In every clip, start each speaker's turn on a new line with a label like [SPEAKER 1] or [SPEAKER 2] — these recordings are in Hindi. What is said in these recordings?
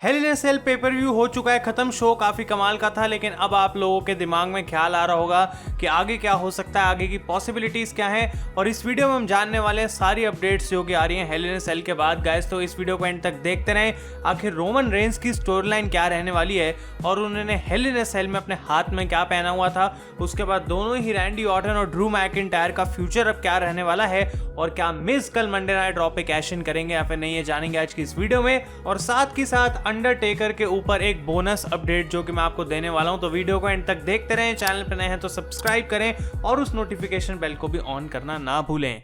[SPEAKER 1] Hello in a cell pay per view हो चुका है खत्म। शो काफी कमाल का था, लेकिन अब आप लोगों के दिमाग में ख्याल आ रहा होगा कि आगे क्या हो सकता है, आगे की पॉसिबिलिटीज क्या है। और इस वीडियो में हम जानने वाले हैं सारी अपडेट्स जो कि आ रही हैं हेल इन अ सेल के बाद गाइस। तो इस वीडियो को एंड तक देखते रहें, आखिर रोमन रेंस की स्टोरी लाइन क्या रहने वाली है और उन्होंने हेल इन अ सेल में अपने हाथ में क्या पहना हुआ था। उसके बाद दोनों ही रैंडी ऑर्टन और ड्रू मैकिंटायर का फ्यूचर अब क्या रहने वाला है और क्या मिज कल मंडे नाइट रॉ पे कैश इन करेंगे या फिर नहीं, ये जानेंगे आज की इस वीडियो में। और साथ ही साथ अंडरटेकर के ऊपर एक बोनस अपडेट जो कि मैं आपको देने वाला हूं। तो वीडियो को एंड तक देखते रहें, चैनल पर नए हैं तो सब्सक्राइब करें और उस नोटिफिकेशन बेल को भी ऑन करना ना भूलें।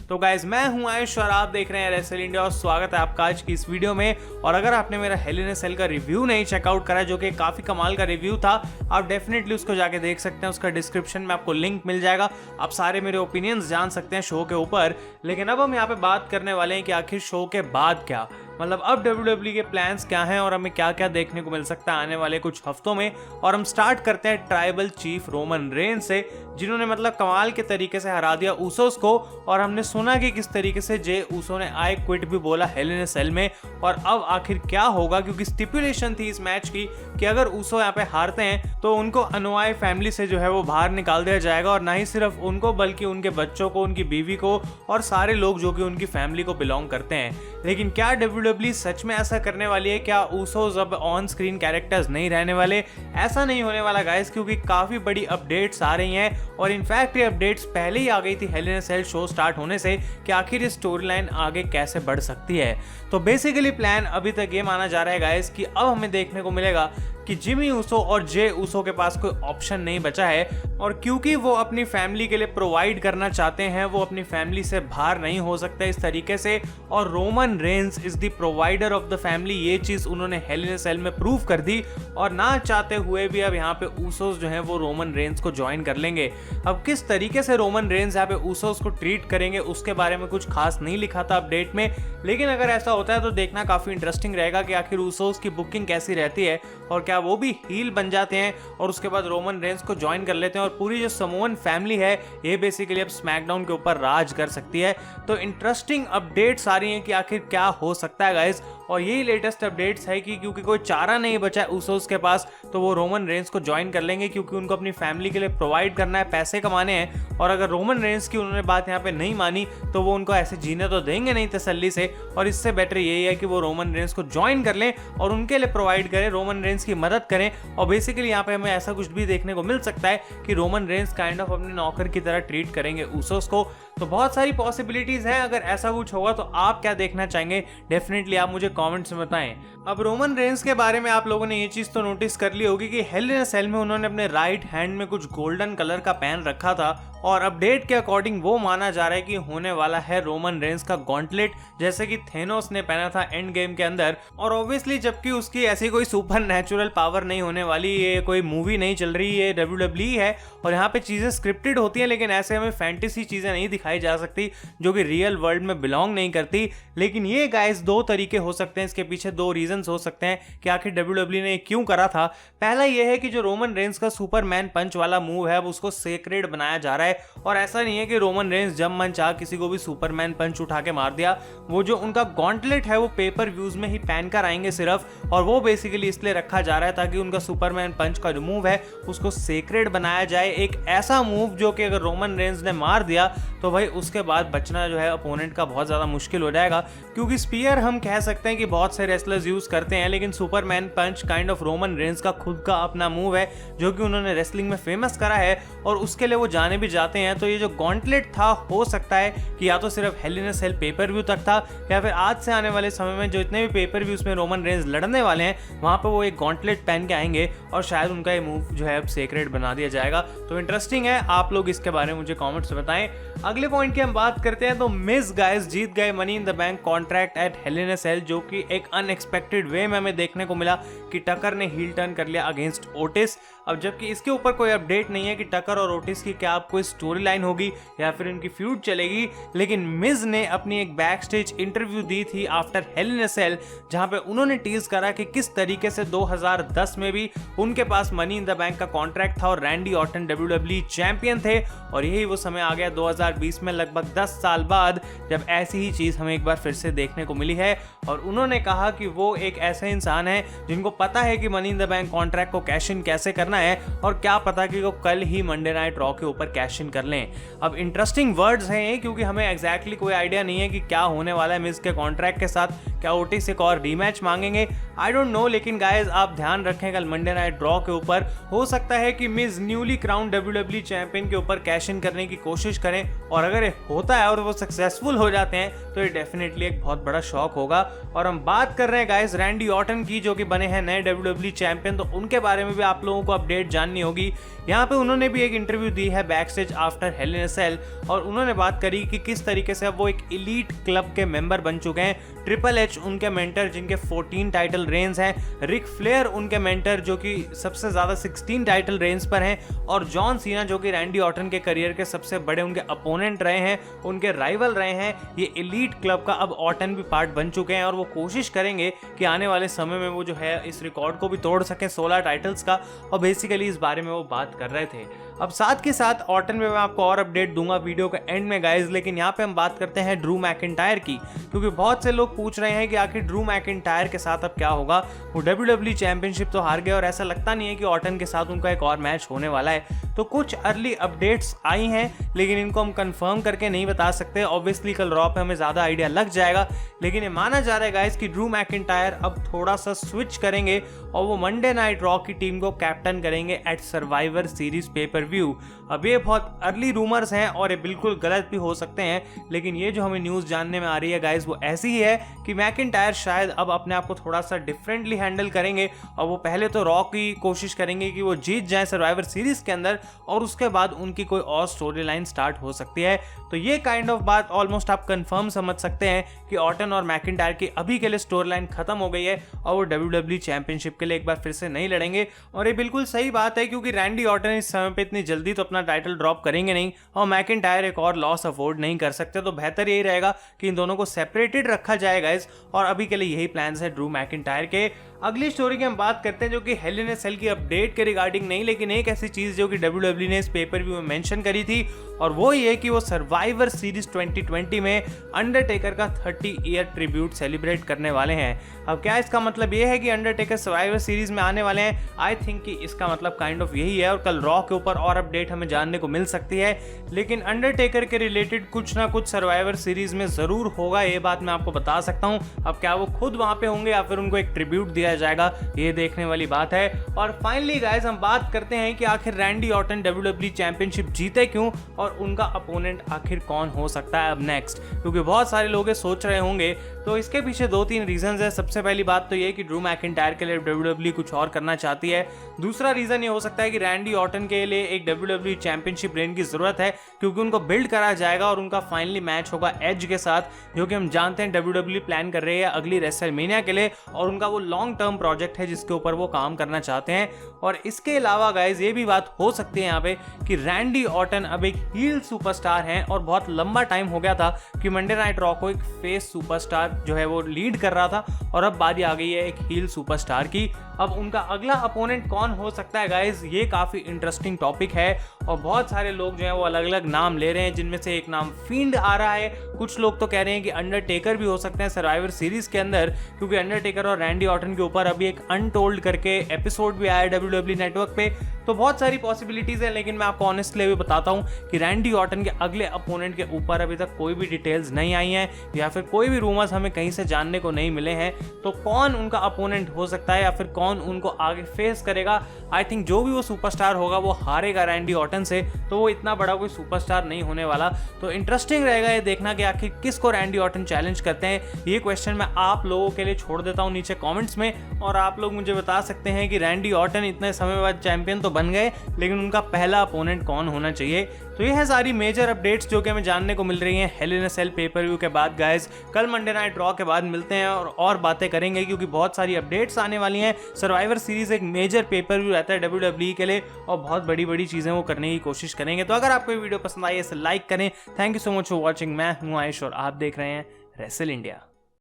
[SPEAKER 1] तो गाइज मैं हूं आयुष और आप देख रहे हैं रेसल इंडिया और स्वागत है आपका आज की इस वीडियो में। और अगर आपने मेरा हेल इन अ सेल का रिव्यू नहीं चेकआउट करा जो कि काफी कमाल का रिव्यू था, आप डेफिनेटली उसको जाके देख सकते हैं। उसका डिस्क्रिप्शन में आपको लिंक मिल जाएगा, आप सारे मेरे ओपिनियंस जान सकते हैं शो के ऊपर। लेकिन अब हम यहाँ पे बात करने वाले हैं कि आखिर शो के बाद क्या, मतलब अब WWE के प्लान्स क्या हैं और हमें क्या क्या देखने को मिल सकता है आने वाले कुछ हफ्तों में। और हम स्टार्ट करते हैं ट्राइबल चीफ रोमन रेंस से, जिन्होंने मतलब कमाल के तरीके से हरा दिया ऊसोस को। और हमने सुना कि किस तरीके से जे ऊसो ने आई क्विट भी बोला हेल इन अ सेल में। और अब आखिर क्या होगा, क्योंकि स्टिपुलेशन थी इस मैच की कि अगर ऊसो यहाँ पे हारते हैं तो उनको अनुयायी फैमिली से जो है वो बाहर निकाल दिया जाएगा। और ना ही सिर्फ उनको बल्कि उनके बच्चों को, उनकी बीवी को और सारे लोग जो कि उनकी फैमिली को बिलोंग करते हैं। लेकिन क्या WWE सच में ऐसा करने वाली है? क्या ऊसोस अब ऑन स्क्रीन कैरेक्टर्स नहीं रहने वाले? ऐसा नहीं होने वाला गाइस, क्योंकि काफी बड़ी अपडेट्स आ रही हैं। और इनफैक्ट ये अपडेट्स पहले ही आ गई थी hello in a cell show start होने से कि आखिर ये स्टोरी लाइन आगे कैसे बढ़ सकती है। तो बेसिकली प्लान अभी तक ये माना जा रहा है गाइस कि अब हमें देखने को मिलेगा कि जिमी ऊसो और जे ऊसो के पास कोई ऑप्शन नहीं बचा है। और क्योंकि वो अपनी फैमिली के लिए प्रोवाइड करना चाहते हैं, वो अपनी फैमिली से बाहर नहीं हो सकते इस तरीके से। और Roman Reigns is the provider of the family, ये चीज उन्होंने हेल इन अ सेल में प्रूव कर दी। और ना चाहते हुए भी अब यहाँ पे ऊसोस जो है वो रोमन रेंस को ज्वाइन कर लेंगे। अब किस तरीके से रोमन रेंस यहाँ पे ऊसोस को ट्रीट करेंगे उसके बारे में कुछ खास नहीं लिखा था अपडेट में। लेकिन अगर ऐसा होता है तो देखना काफी इंटरेस्टिंग रहेगा कि आखिर ऊसोस की बुकिंग कैसी रहती है और क्या वो भी हील बन जाते हैं और उसके बाद रोमन रेंस को ज्वाइन कर लेते हैं। और पूरी जो समोअन फैमिली है ये बेसिकली अब स्मैकडाउन के ऊपर राज कर सकती है। तो इंटरेस्टिंग अपडेट्स आ रही हैं कि आखिर क्या हो सकता है गाइस। और यही लेटेस्ट अपडेट्स है कि क्योंकि कोई चारा नहीं बचा है ऊसोस के पास, तो वो रोमन रेंस को ज्वाइन कर लेंगे, क्योंकि उनको अपनी फैमिली के लिए प्रोवाइड करना है, पैसे कमाने हैं। और अगर रोमन रेंस की उन्होंने बात यहाँ पे नहीं मानी तो वो उनको ऐसे जीने तो देंगे नहीं तसल्ली से। और इससे बेटर यही है कि वो रोमन रेंस को ज्वाइन कर लें और उनके लिए प्रोवाइड करें, रोमन रेंस की मदद करें। और बेसिकली यहाँ पे हमें ऐसा कुछ भी देखने को मिल सकता है कि रोमन रेंस काइंड ऑफ अपने नौकर की तरह ट्रीट करेंगे ऊसोस को। तो बहुत सारी पॉसिबिलिटीज हैं। अगर ऐसा कुछ होगा तो आप क्या देखना चाहेंगे, डेफिनेटली आप मुझे कमेंट्स में बताएं। अब रोमन रेंस के बारे में आप लोगों ने ये चीज तो नोटिस कर ली होगी कि हेल इन अ सेल में उन्होंने अपने राइट हैंड में कुछ गोल्डन कलर का पेन रखा था। और अपडेट के अकॉर्डिंग वो माना जा रहा है कि होने वाला है रोमन रेंस का गॉन्टलेट, जैसे कि थेनोस ने पहना था एंड गेम के अंदर। और ऑब्वियसली जबकि उसकी ऐसी कोई सुपर नेचुरल पावर नहीं होने वाली, ये कोई मूवी नहीं चल रही, ये WWE है और यहाँ पे चीजें स्क्रिप्टेड होती हैं। लेकिन ऐसे हमें फैंटेसी चीजें नहीं दिखाई जा सकती जो कि रियल वर्ल्ड में बिलोंग नहीं करती। लेकिन ये गाइस दो तरीके हो सकते हैं, इसके पीछे दो रीजंस हो सकते हैं कि आखिर WWE ने क्यों करा था। पहला ये है कि जो रोमन रेंस का सुपरमैन पंच वाला मूव है अब उसको सेक्रेड बनाया जा रहा है। और ऐसा नहीं है कि रोमन रेंस जब मन चाह किसी को भी सुपरमैन पंच उठा के मार दिया। वो जो उनका गॉन्टलेट है वो पेपर व्यूज में ही पहन कर आएंगे सिर्फ, और वो बेसिकली इसलिए रखा जा रहा है ताकि उनका सुपरमैन पंच का जो मूव है उसको सेक्रेड बनाया जाए। एक ऐसा मूव जो कि अगर रोमन रेंस ने मार दिया तो भाई उसके बाद बचना जो है अपोनेंट का बहुत ज्यादा मुश्किल हो जाएगा। क्योंकि स्पीयर हम कह सकते हैं कि बहुत से रेसलर्स यूज करते हैं, लेकिन Superman punch kind of Roman Reigns का खुद का अपना मूव है जो कि उन्होंने रेसलिंग में फेमस करा है और उसके लिए वो जाने भी जाते हैं। तो ये जो गॉन्टलेट था हो सकता है कि या तो सिर्फ hello in a cell pay per view तक था, या फिर आज से आने वाले समय में जो इतने भी पेपर व्यूज में रोमन रेंस लड़ने वाले हैं वहां पर वो एक गॉन्टलेट पहन के आएंगे और शायद उनका ये मूव जो है अब सेक्रेड बना दिया जाएगा। तो इंटरेस्टिंग है, आप लोग इसके बारे में मुझे कमेंट्स में बताएं। अगले पॉइंट की हम बात करते हैं तो मिज गाइस जीत गए Money in the Bank contract at Hell in a Cell, जो कि एक अनएक्सपेक्टेड वे में हमें देखने को मिला कि टकर ने हील टर्न कर लिया अगेंस्ट ओटिस। अब जबकि इसके ऊपर कोई अपडेट नहीं है कि टकर और ओटिस की क्या कोई स्टोरी लाइन होगी या फिर इनकी फ्यूड चलेगी, लेकिन मिज ने अपनी एक बैक स्टेज इंटरव्यू दी थी after hello in a cell, जहां पे उन्होंने टीज करा कि किस तरीके से 2010 में भी उनके पास मनी इन द बैंक का कॉन्ट्रैक्ट था और रैंडी ऑर्टन WWE चैंपियन थे, और यही वो समय आ गया 2020 में लगभग 10 साल बाद जब ऐसी ही चीज हमें एक बार फिर से देखने को मिली है। और उन्होंने कहा कि वो एक ऐसा इंसान है जिनको पता है कि money in the Bank contract को कैश इन कैसे करना है, और क्या पता कि वो कल ही मंडे नाइट रॉ के ऊपर कैश इन कर लें। अब इंटरेस्टिंग वर्ड्स हैं ये, क्योंकि हमें एग्जैक्टली कोई आइडिया नहीं है कि क्या होने वाला है मिज के कॉन्ट्रैक्ट के साथ। क्या ओटिस एक और रीमैच मांगेंगे, आई डोंट नो, लेकिन गाइज आप ध्यान रखें कल मंडे नाइट रॉ के ऊपर हो सकता है कि मिज न्यूली क्राउन WWE चैंपियन के ऊपर कैश इन करने की कोशिश करें, और अगर ये होता है और वो सक्सेसफुल हो जाते हैं तो ये डेफिनेटली एक बहुत बड़ा शॉक होगा। और हम बात कर रहे हैं गाइज रैंडी ऑर्टन की, जो कि बने हैं नए WWE चैंपियन, तो उनके बारे में भी आप लोगों को अपडेट जाननी होगी। यहाँ पे उन्होंने भी एक इंटरव्यू दी है back stage after hello in a cell, और उन्होंने बात करी कि किस तरीके से अब वो एक एलीट क्लब के मेंबर बन चुके हैं। ट्रिपल एच उनके मेंटर जिनके 14 टाइटल रेंज हैं, रिक फ्लेयर उनके मेंटर जो कि सबसे ज्यादा 16 टाइटल रेंज पर हैं, और जॉन सीना जो कि रैंडी ऑर्टन के करियर के सबसे बड़े उनके अपोनेंट रहे हैं, उनके राइवल रहे हैं। ये एलीट क्लब का अब ऑर्टन भी पार्ट बन चुके हैं, और वो कोशिश करेंगे कि आने वाले समय में वो जो है इस रिकॉर्ड को भी तोड़ सकें 16 टाइटल्स का, और बेसिकली इस बारे में वो बात कर रहे थे। अब साथ के साथ ऑर्टन में मैं आपको और अपडेट दूंगा वीडियो के एंड में गाइज, लेकिन यहाँ पे हम बात करते हैं ड्रू मैकिंटायर की, क्योंकि बहुत से लोग पूछ रहे हैं कि आखिर ड्रू मैकिंटायर के साथ अब क्या होगा। वो WWE चैंपियनशिप तो हार गए और ऐसा लगता नहीं है कि ऑर्टन के साथ उनका एक और मैच होने वाला है। तो कुछ अर्ली अपडेट्स आई हैं, लेकिन इनको हम कंफर्म करके नहीं बता सकते। ऑब्वियसली कल रॉ पे हमें ज्यादा आइडिया लग जाएगा, लेकिन ये माना जा रहा है गाइस कि ड्रू मैकिंटायर अब थोड़ा सा स्विच करेंगे और वो मंडे नाइट रॉ की टीम को कैप्टन करेंगे at Survivor Series pay per view. अब ये बहुत अर्ली रूमर्स हैं और ये बिल्कुल गलत भी हो सकते हैं, लेकिन ये जो हमें न्यूज़ जानने में आ रही है गाइस वो ऐसी ही है कि मैकिंटायर शायद अब अपने आप को थोड़ा सा डिफरेंटली हैंडल करेंगे, और वो पहले तो रॉ की कोशिश करेंगे कि वो जीत जाए सर्वाइवर सीरीज के अंदर, और उसके बाद उनकी कोई और स्टोरी लाइन स्टार्ट हो सकती है। तो ये काइंड ऑफ बात ऑलमोस्ट आप कंफर्म समझ सकते हैं कि ऑर्टन और मैकिंटायर की अभी के लिए स्टोरी लाइन खत्म हो गई है और वो WWE चैंपियनशिप के लिए एक बार फिर से नहीं लड़ेंगे। और ये बिल्कुल सही बात है, क्योंकि रैंडी ऑर्टन इस समय पे इतनी जल्दी तो अपना टाइटल ड्रॉप करेंगे नहीं, और मैकिंटायर एक और लॉस अफोर्ड नहीं कर सकते। तो बेहतर यही रहेगा कि इन दोनों को सेपरेटेड रखा जाए गाइस, और अभी के लिए यही प्लान्स है ड्रू मैकिंटायर के। अगली स्टोरी की हम बात करते हैं जो कि हेल इन अ सेल की अपडेट के रिगार्डिंग नहीं, लेकिन एक ऐसी चीज जो कि WWE ने इस पेपर व्यू में मेंशन करी थी, और वो ये कि वो सर्वाइवर सीरीज 2020 में अंडरटेकर का 30 ईयर ट्रिब्यूट सेलिब्रेट करने वाले हैं। अब क्या इसका मतलब ये है कि अंडरटेकर सर्वाइवर सीरीज में आने वाले हैं? आई थिंक कि इसका मतलब काइंड ऑफ यही है, और कल रॉ के ऊपर और अपडेट हमें जानने को मिल सकती है। लेकिन अंडरटेकर के रिलेटेड कुछ ना कुछ सर्वाइवर सीरीज में जरूर होगा, ये बात मैं आपको बता सकता हूँ। अब क्या वो खुद वहां पे होंगे या फिर उनको एक ट्रिब्यूट दिया जाएगा, ये देखने वाली बात है। और फाइनली गाइस हम बात करते हैं कि आखिर रैंडी ऑर्टन WWE चैंपियनशिप जीते क्यों, और उनका अपोनेंट आखिर कौन हो सकता है अब नेक्स्ट, क्योंकि बहुत सारे लोग सोच रहे होंगे। तो इसके पीछे 2-3 रीजंस है। सबसे पहली बात तो ये कि ड्रू मैकिंटायर के लिए WWE कुछ और करना चाहती है। दूसरा रीजन ये हो सकता है कि रैंडी ऑर्टन के लिए एक WWE चैंपियनशिप रेन की जरूरत है, क्योंकि उनको बिल्ड करा जाएगा और उनका फाइनली मैच होगा एज के साथ, जो कि हम जानते हैं WWE प्लान कर रही है अगली रेसलमेनिया के लिए, और उनका वो लॉन्ग टर्म प्रोजेक्ट है जिसके ऊपर वो काम करना चाहते हैं। और इसके अलावा गाइज ये भी बात हो सकती है यहाँ पे कि रैंडी ऑर्टन अब एक हील सुपरस्टार हैं, और बहुत लंबा टाइम हो गया था कि मंडे नाइट रॉ को एक फेस सुपरस्टार जो है वो लीड कर रहा था, और अब बारी आ गई है एक हील सुपरस्टार की। अब उनका अगला अपोनेंट कौन हो सकता है गाइज, ये काफी इंटरेस्टिंग टॉपिक है, और बहुत सारे लोग जो है वो अलग अलग नाम ले रहे हैं, जिनमें से एक नाम फील्ड आ रहा है। कुछ लोग तो कह रहे हैं कि अंडरटेकर भी हो सकते हैं सर्वाइवर सीरीज के अंदर, क्योंकि अंडरटेकर और रैंडी ऑर्टन के ऊपर अभी एक अनटोल्ड करके एपिसोड भी आया WWE नेटवर्क पे। तो बहुत सारी पॉसिबिलिटीज है, लेकिन मैं आपको ऑनेस्टली अभी बताता हूँ कि रैंडी ऑर्टन के अगले अपोनेंट के ऊपर अभी तक कोई भी डिटेल्स नहीं आई हैं, या फिर कोई भी रूमर्स हमें कहीं से जानने को नहीं मिले हैं। तो कौन उनका अपोनेंट हो सकता है या फिर कौन उनको आगे फेस करेगा, आई थिंक जो भी वो सुपरस्टार होगा वो हारेगा रैंडी ऑर्टन से, तो वो इतना बड़ा कोई सुपरस्टार नहीं होने वाला। तो इंटरेस्टिंग रहेगा ये देखना कि आखिर किसको रैंडी ऑर्टन चैलेंज करते हैं। ये क्वेश्चन मैं आप लोगों के लिए छोड़ देता हूँ नीचे कॉमेंट्स में, और आप लोग मुझे बता सकते हैं कि रैंडी ऑर्टन इतने समय बाद चैंपियन तो बन गए, लेकिन उनका पहला अपोनेंट कौन होना चाहिए, तो ये है सारी मेजर अपडेट्स जो कि हमें जानने को मिल रही हैं hello in a cell pay per view के बाद गाइस। कल मंडे नाइट रॉ के बाद मिलते हैं और बातें करेंगे, क्योंकि बहुत सारी अपडेट्स आने वाली हैं। सर्वाइवर सीरीज एक मेजर पेपर व्यू रहता है WWE के लिए और बहुत बड़ी बड़ी चीजें वो करने की कोशिश करेंगे। तो अगर आपको ये वीडियो पसंद आई है इसे लाइक करें। Thank you so much for watching. मैं हूं आयुष और आप देख रहे हैं रेसल इंडिया।